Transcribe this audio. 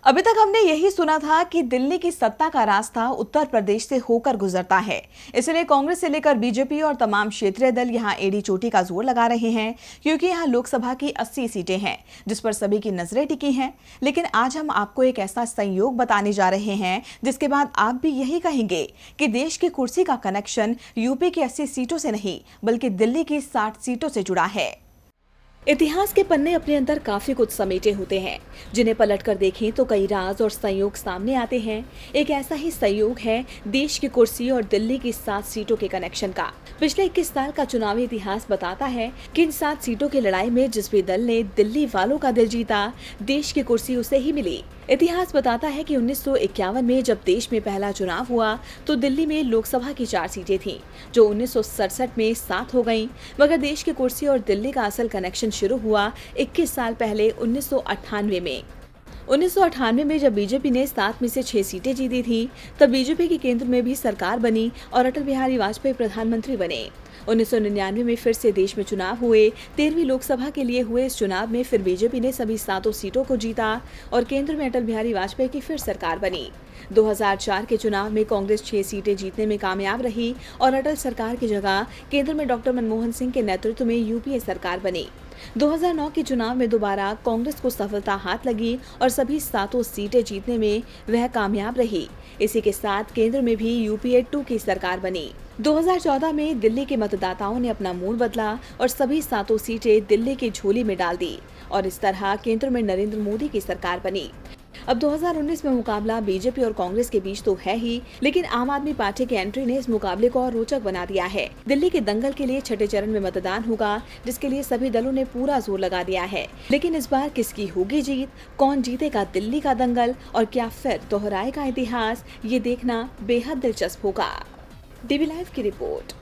अभी तक हमने यही सुना था कि दिल्ली की सत्ता का रास्ता उत्तर प्रदेश से होकर गुजरता है। इसलिए कांग्रेस से लेकर बीजेपी और तमाम क्षेत्रीय दल यहां एड़ी चोटी का जोर लगा रहे हैं, क्योंकि यहां लोकसभा की 80 सीटें हैं जिस पर सभी की नजरें टिकी हैं। लेकिन आज हम आपको एक ऐसा संयोग बताने जा रहे हैं जिसके बाद आप भी यही कहेंगे कि देश की कुर्सी का कनेक्शन यूपी की 80 सीटों से नहीं बल्कि दिल्ली की 60 सीटों से जुड़ा है। इतिहास के पन्ने अपने अंदर काफी कुछ समेटे होते हैं, जिन्हें पलटकर देखें तो कई राज और संयोग सामने आते हैं। एक ऐसा ही संयोग है देश की कुर्सी और दिल्ली की 7 सीटों के कनेक्शन का। पिछले 21 साल का चुनावी इतिहास बताता है कि इन 7 सीटों की लड़ाई में जिस भी दल ने दिल्ली वालों का दिल जीता, देश की कुर्सी उसे ही मिली। इतिहास बताता है कि 1951 में जब देश में पहला चुनाव हुआ तो दिल्ली में लोकसभा की 4 सीटें थीं, जो 1967 में 7 हो गईं। मगर देश की कुर्सी और दिल्ली का असल कनेक्शन शुरू हुआ 21 साल पहले 1998 में। 1998 में जब बीजेपी ने 7 में से 6 सीटें जीती थी, तब बीजेपी की केंद्र में भी सरकार बनी और अटल बिहारी वाजपेयी प्रधानमंत्री बने। 1999 में फिर से देश में चुनाव हुए। 13वीं लोकसभा के लिए हुए इस चुनाव में फिर बीजेपी ने सभी 7 सीटों को जीता और केंद्र में अटल बिहारी वाजपेयी की फिर सरकार बनी। 2004 के चुनाव में कांग्रेस 6 सीटें जीतने में कामयाब रही और अटल सरकार की जगह केंद्र में डॉक्टर मनमोहन सिंह के नेतृत्व में यूपीए सरकार बनी। 2009 के चुनाव में दोबारा कांग्रेस को सफलता हाथ लगी और सभी 7 सीटें जीतने में वह कामयाब रही। इसी के साथ केंद्र में भी यूपीए 2 की सरकार बनी। 2014 में दिल्ली के मतदाताओं ने अपना मूड बदला और सभी 7 सीटें दिल्ली की झोली में डाल दी और इस तरह केंद्र में नरेंद्र मोदी की सरकार बनी। अब 2019 में मुकाबला बीजेपी और कांग्रेस के बीच तो है ही, लेकिन आम आदमी पार्टी की एंट्री ने इस मुकाबले को और रोचक बना दिया है। दिल्ली के दंगल के लिए छठे चरण में मतदान होगा, जिसके लिए सभी दलों ने पूरा जोर लगा दिया है। लेकिन इस बार किसकी होगी जीत, कौन जीतेगा दिल्ली का दंगल और क्या फिर दोहराएगा इतिहास, ये देखना बेहद दिलचस्प होगा। डीबी लाइव की रिपोर्ट।